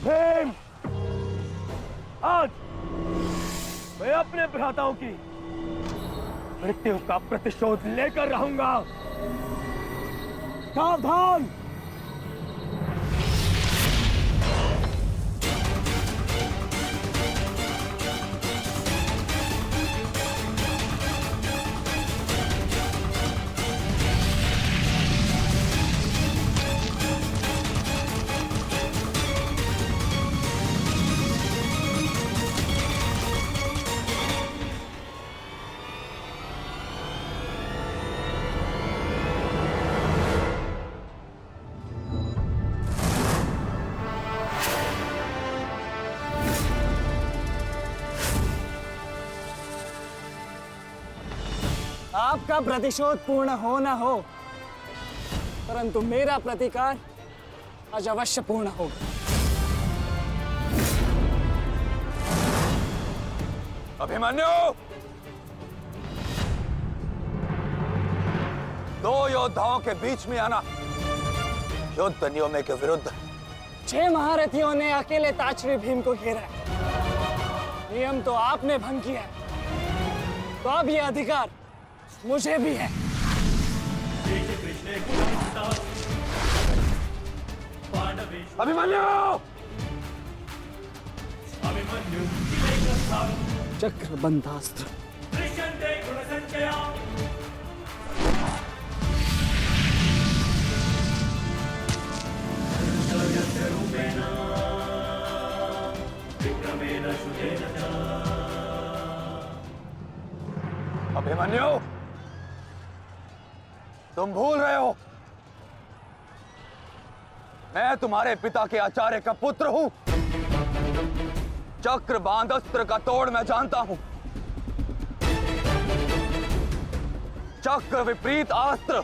भीम, आज मैं अपने भ्राताओं की मृत्यु का प्रतिशोध लेकर रहूंगा। सावधान! आपका प्रतिशोध पूर्ण हो ना हो, परंतु मेरा प्रतिकार आज अवश्य पूर्ण होगा। अभिमन्यु, दो योद्धाओं के बीच में आना युद्ध नियमों के विरुद्ध। 6 महारथियों ने अकेले ताचरी भीम को घेरा है। नियम तो आपने भंग किया है, तो अब यह अधिकार मुझे भी है। अभिमन्यु! चक्रबंधास्त्र। अभिमन्यु, तुम भूल रहे हो, मैं तुम्हारे पिता के आचार्य का पुत्र हूं। चक्रबांध अस्त्र का तोड़ मैं जानता हूं। चक्र विपरीत अस्त्र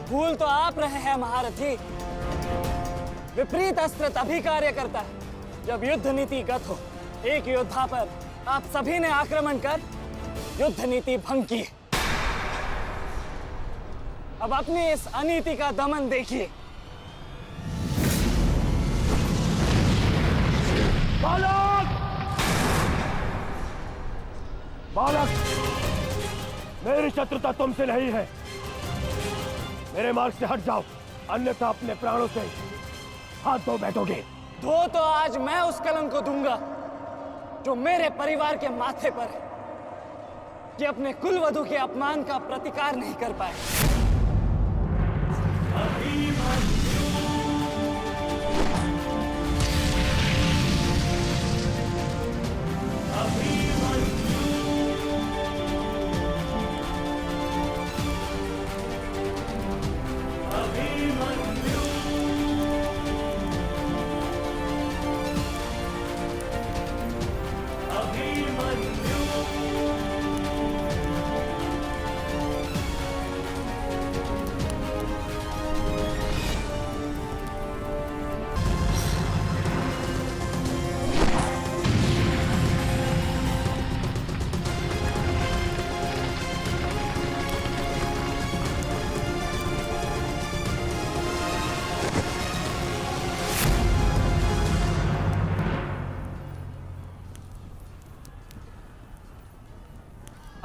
भूल तो आप रहे हैं महारथी। विपरीत अस्त्र तभी कार्य करता है जब युद्ध नीति गत हो। एक योद्धा पर आप सभी ने आक्रमण कर युद्ध नीति भंग की। अब अपनी इस अनीति का दमन देखिए। बालक! बालक! मेरी शत्रुता तुमसे नहीं है। मेरे मार्ग से हट जाओ, अन्यथा अपने प्राणों से हाथ धो बैठोगे। धो तो आज मैं उस कलंक को दूंगा जो मेरे परिवार के माथे पर है, कि अपने कुलवधु के अपमान का प्रतिकार नहीं कर पाए।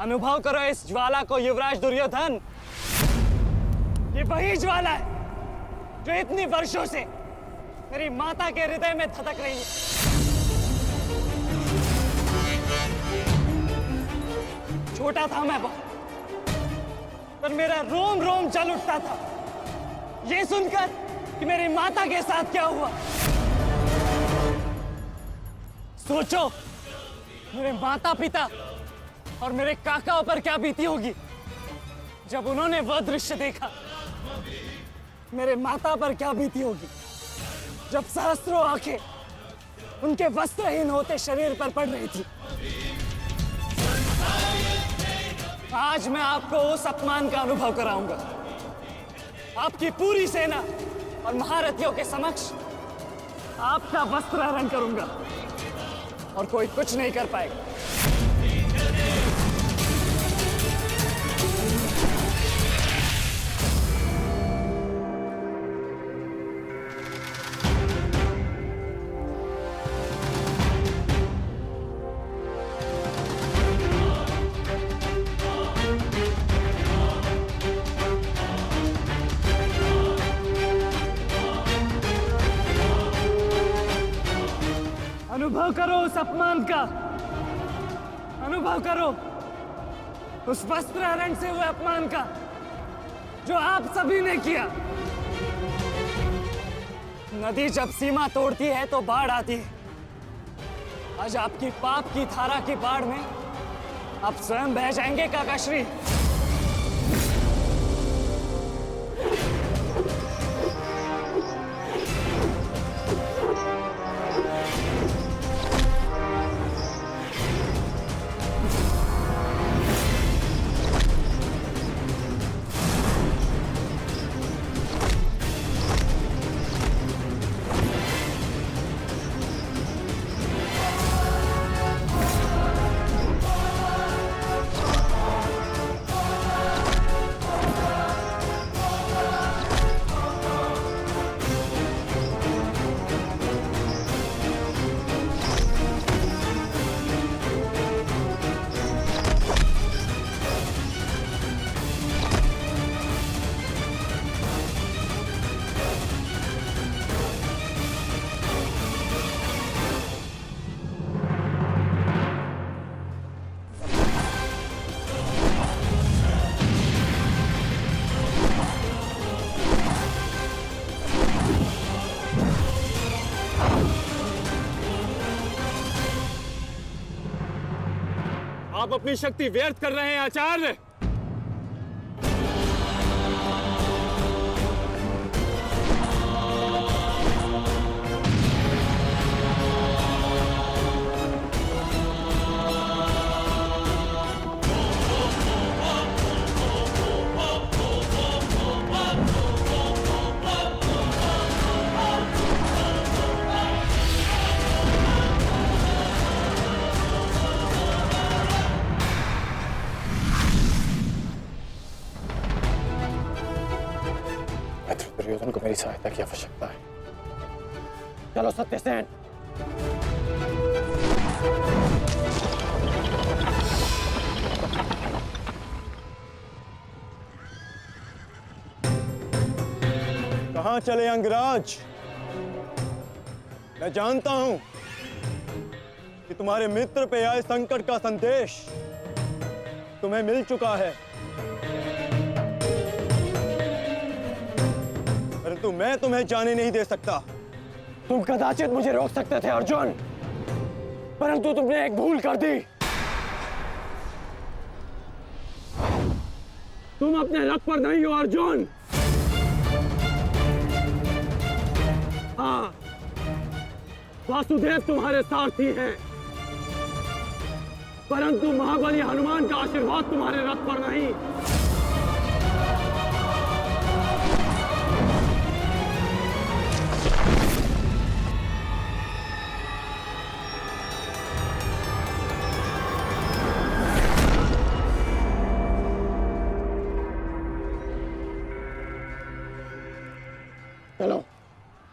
अनुभव करो इस ज्वाला को युवराज दुर्योधन। ये वही ज्वाला है जो इतनी वर्षों से मेरी माता के हृदय में धधक रही है। छोटा था मैं बहुत, पर मेरा रोम रोम जल उठता था ये सुनकर कि मेरी माता के साथ क्या हुआ। सोचो, मेरे माता पिता और मेरे काकाओं पर क्या बीती होगी जब उन्होंने वह दृश्य देखा। मेरे माता पर क्या बीती होगी जब सहस्त्रों आंखें उनके वस्त्रहीन होते शरीर पर पड़ रही थी। आज मैं आपको उस अपमान का अनुभव कराऊंगा। आपकी पूरी सेना और महारथियों के समक्ष आपका वस्त्र हरण करूंगा और कोई कुछ नहीं कर पाएगा। अनुभव करो उस अपमान का, अनुभव करो उस वस्त्र हरण से हुए अपमान का जो आप सभी ने किया। नदी जब सीमा तोड़ती है तो बाढ़ आती है। आज आपकी पाप की धारा की बाढ़ में आप स्वयं बह जाएंगे काकाश्री। आप अपनी शक्ति व्यर्थ कर रहे हैं आचार्य। दुर्योधन को मेरी सहायता की आवश्यकता है। चलो सत्यसेन। कहां चले अंगराज? मैं जानता हूं कि तुम्हारे मित्र पे आए संकट का संदेश तुम्हें मिल चुका है, परंतु मैं तुम्हें जाने नहीं दे सकता। तुम कदाचित मुझे रोक सकते थे अर्जुन, परंतु तुमने एक भूल कर दी। तुम अपने रथ पर नहीं हो अर्जुन। हाँ, वासुदेव तुम्हारे सारथी हैं, परंतु महाबली हनुमान का आशीर्वाद तुम्हारे रथ पर नहीं। चलो।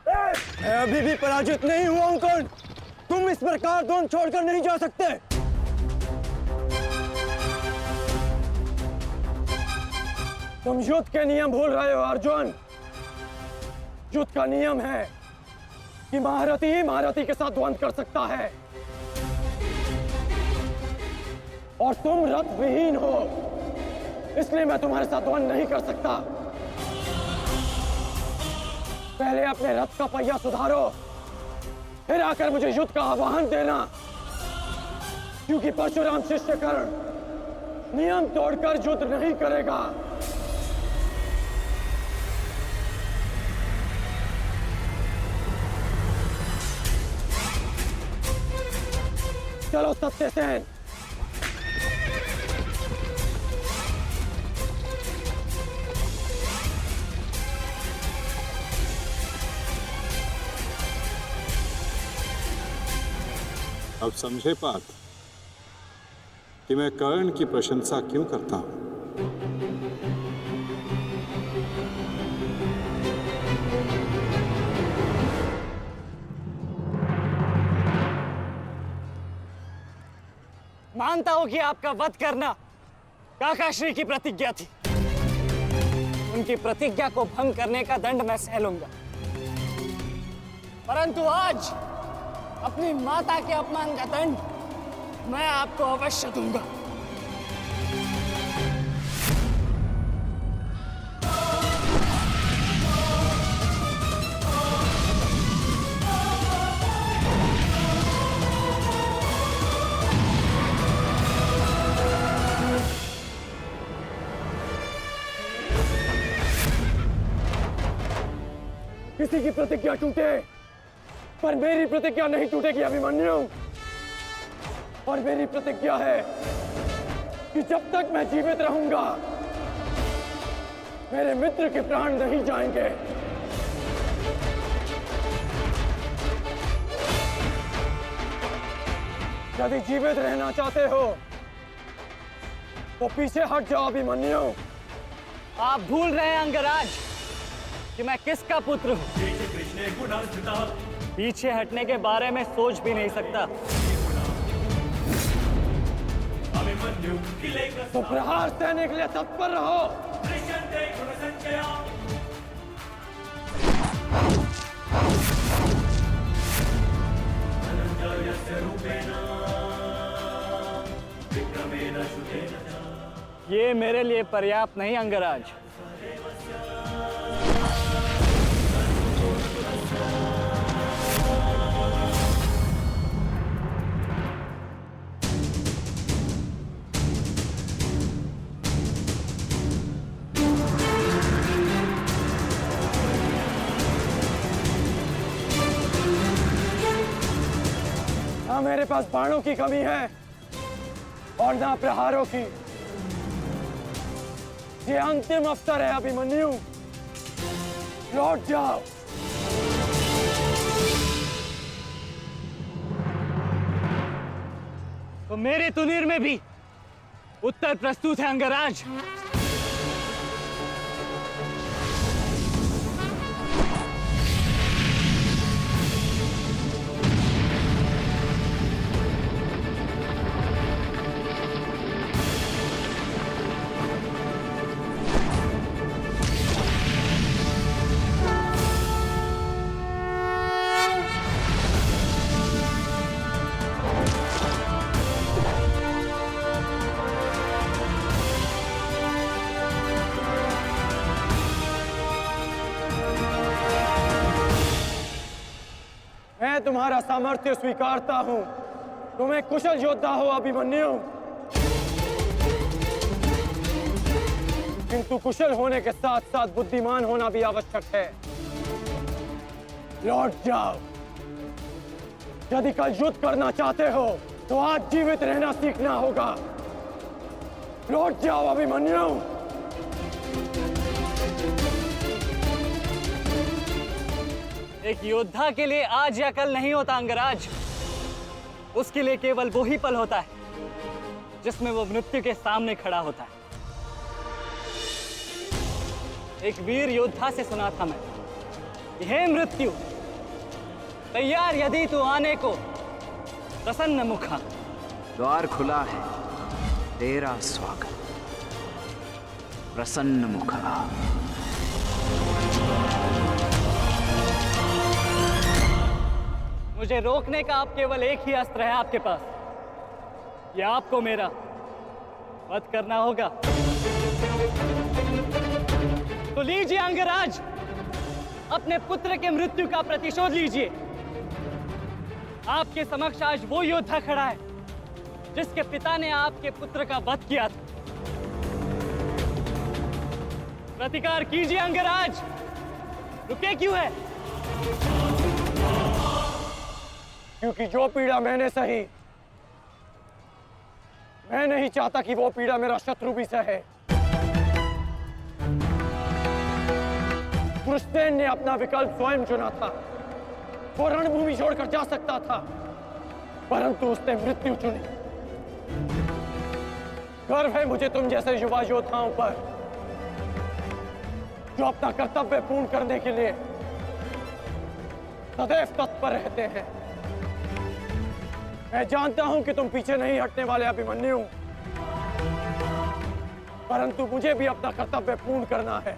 मैं अभी भी पराजित नहीं हुआ हूं कर्ण। तुम इस प्रकार द्रोण छोड़कर नहीं जा सकते। तुम युद्ध के नियम भूल रहे हो अर्जुन। युद्ध का नियम है कि महारथी ही महारथी के साथ द्वंद्व कर सकता है, और तुम रथ विहीन हो, इसलिए मैं तुम्हारे साथ द्वंद्व नहीं कर सकता। पहले अपने रथ का पहिया सुधारो, फिर आकर मुझे युद्ध का आह्वान देना, क्योंकि परशुराम शिष्य कर्ण नियम तोड़कर युद्ध नहीं करेगा। चलो सत्यसेन। अब समझे पार्थ कि मैं कर्ण की प्रशंसा क्यों करता हूं। मानता हूं कि आपका वध करना काकाश्री की प्रतिज्ञा थी। उनकी प्रतिज्ञा को भंग करने का दंड मैं सह लूंगा, परंतु आज अपनी माता के अपमान का दंड मैं आपको अवश्य दूंगा। किसी की प्रतिज्ञा टूटे पर मेरी प्रतिज्ञा नहीं टूटेगी अभिमन्यु। और मेरी प्रतिज्ञा है कि जब तक मैं जीवित रहूंगा मेरे मित्र के प्राण नहीं जाएंगे। यदि जीवित रहना चाहते हो तो पीछे हट जाओ अभिमन्यु। आप भूल रहे हैं अंगराज कि मैं किसका पुत्र हूँ। पीछे हटने के बारे में सोच भी नहीं सकता। तो प्रहार सहने के लिए तत्पर रहो। ये मेरे लिए पर्याप्त नहीं अंगराज। ना मेरे पास बाणों की कमी है और ना प्रहारों की। ये अंतिम अवसर है अभिमन्यु, लौट जाओ। तो मेरे तुनीर में भी उत्तर प्रस्तुत है अंगराज। मैं तुम्हारा सामर्थ्य स्वीकारता हूं। तुम एक कुशल योद्धा हो अभिमन्यु, किंतु कुशल होने के साथ साथ बुद्धिमान होना भी आवश्यक है। लौट जाओ। यदि कल युद्ध करना चाहते हो तो आज जीवित रहना सीखना होगा। लौट जाओ अभिमन्यु। एक योद्धा के लिए आज या कल नहीं होता अंगराज। उसके लिए केवल वो ही पल होता है जिसमें वो मृत्यु के सामने खड़ा होता है। एक वीर योद्धा से सुना था मैं, हे मृत्यु, तैयार यदि तू आने को, प्रसन्न मुखा। द्वार खुला है, तेरा स्वागत, प्रसन्न मुखा। मुझे रोकने का अब केवल एक ही अस्त्र है आपके पास। यह आपको मेरा वध करना होगा। तो लीजिए अंगराज, अपने पुत्र के मृत्यु का प्रतिशोध लीजिए। आपके समक्ष आज वो योद्धा खड़ा है जिसके पिता ने आपके पुत्र का वध किया था। प्रतिकार कीजिए अंगराज, रुके क्यों है? क्योंकि जो पीड़ा मैंने सही, मैं नहीं चाहता कि वो पीड़ा मेरा शत्रु भी सहे। कृष्ण ने अपना विकल्प स्वयं चुना था। वो रणभूमि छोड़कर जा सकता था, परंतु उसने मृत्यु चुनी। गर्व है मुझे तुम जैसे युवा योद्धाओं पर, जो अपना कर्तव्य पूर्ण करने के लिए सदैव तत्पर रहते हैं। मैं जानता हूं कि तुम पीछे नहीं हटने वाले अभिमन्यु, परंतु मुझे भी अपना कर्तव्य पूर्ण करना है।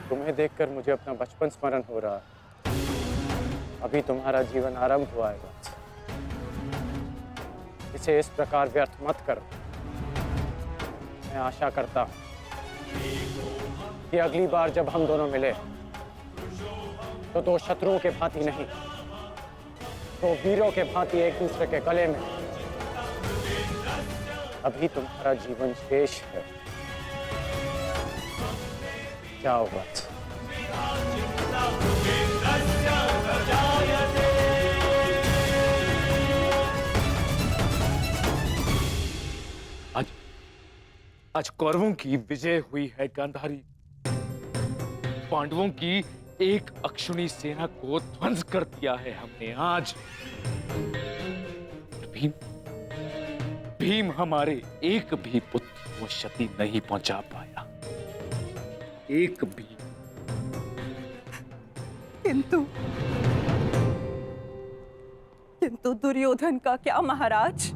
तुम्हें देखकर मुझे अपना बचपन स्मरण हो रहा है। अभी तुम्हारा जीवन आरंभ हुआ है वत्स। इसे इस प्रकार व्यर्थ मत करो। मैं आशा करता हूं कि अगली बार जब हम दोनों मिले तो दो शत्रुओं के भांति नहीं, दो वीरों के भांति एक दूसरे के गले में। अभी तुम्हारा जीवन शेष है। जाओ वत्स। आज कौरवों की विजय हुई है गांधारी। पांडवों की एक अक्षुणी सेना को ध्वंस कर दिया है हमने आज। भीम हमारे एक भी पुत्र को क्षति नहीं पहुंचा पाया, एक भी। किंतु दुर्योधन का क्या महाराज?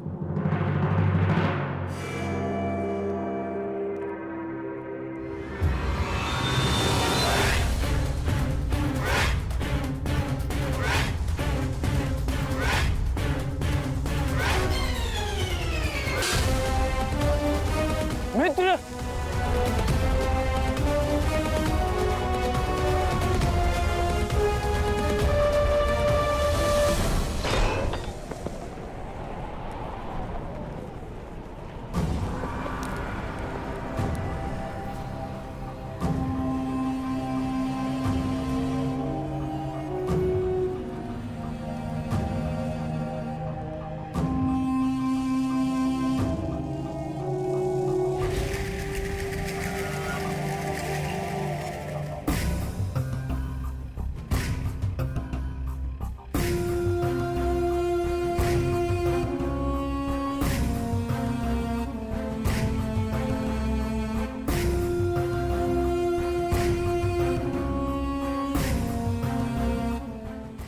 मित्र,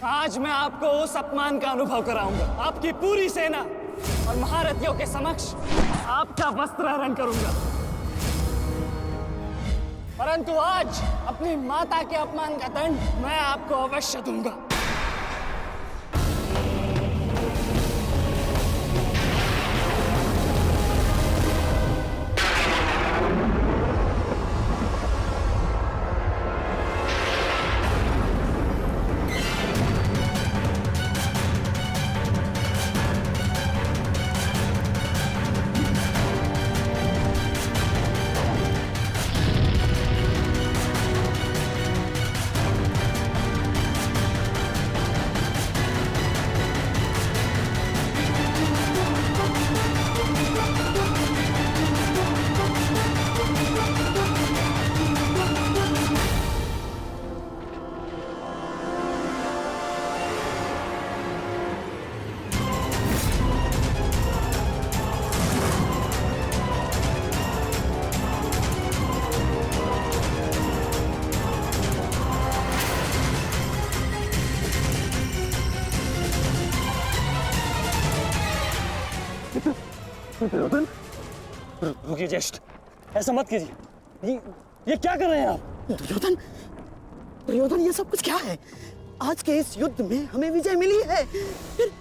आज मैं आपको उस अपमान का अनुभव कराऊंगा। आपकी पूरी सेना और महारथियों के समक्ष आपका वस्त्राहरण करूंगा। परंतु आज अपनी माता के अपमान का दंड मैं आपको अवश्य दूंगा। दुर्योधन, रुकिए ज्येष्ठ, ऐसा मत कीजिए। ये क्या कर रहे हैं आप? दुर्योधन, दुर्योधन, ये सब कुछ क्या है? आज के इस युद्ध में हमें विजय मिली है, फिर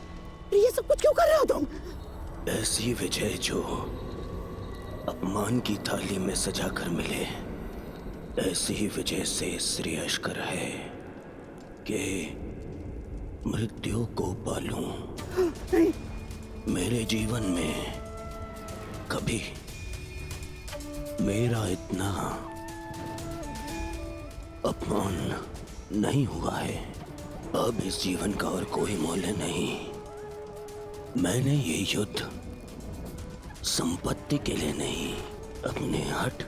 ये सब कुछ क्यों कर रहे हो तुम? ऐसी विजय जो अपमान की थाली में सजा कर मिले, ऐसी ही विजय से श्रेयस्कर है कि मृत्यु को पालूं। नहीं। मेरे जीवन में कभी मेरा इतना अपमान नहीं हुआ है। अब इस जीवन का और कोई मूल्य नहीं। मैंने ये युद्ध संपत्ति के लिए नहीं, अपने हट,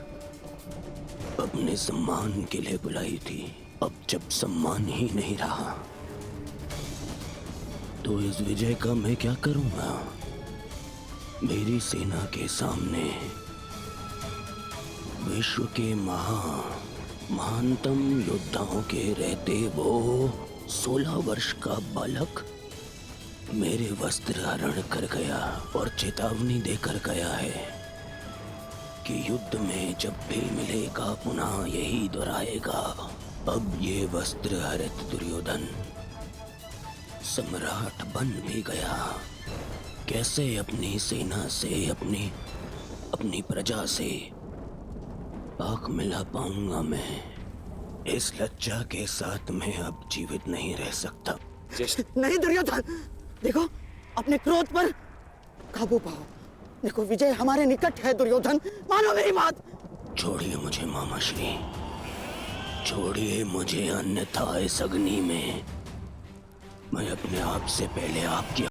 अपने सम्मान के लिए बुलाई थी। अब जब सम्मान ही नहीं रहा तो इस विजय का मैं क्या करूंगा? मेरी सेना के सामने विश्व के महानतम योद्धाओं के रहते वो 16 वर्ष का बालक मेरे वस्त्र हरण कर गया और चेतावनी देकर गया है कि युद्ध में जब भी मिलेगा पुनः यही दोहराएगा। अब ये वस्त्र हरित दुर्योधन सम्राट बन भी गया, कैसे अपनी सेना से, अपनी प्रजा से आंख मिला पाऊंगा? मैं इस लज्जा के साथ मैं अब जीवित नहीं रह सकता। नहीं दुर्योधन, देखो अपने क्रोध पर काबू पाओ। देखो विजय हमारे निकट है दुर्योधन, मानो मेरी बात। छोड़िए मुझे मामाश्री, छोड़िए मुझे, अन्यथा इस अग्नि में मैं अपने आप से पहले आपकी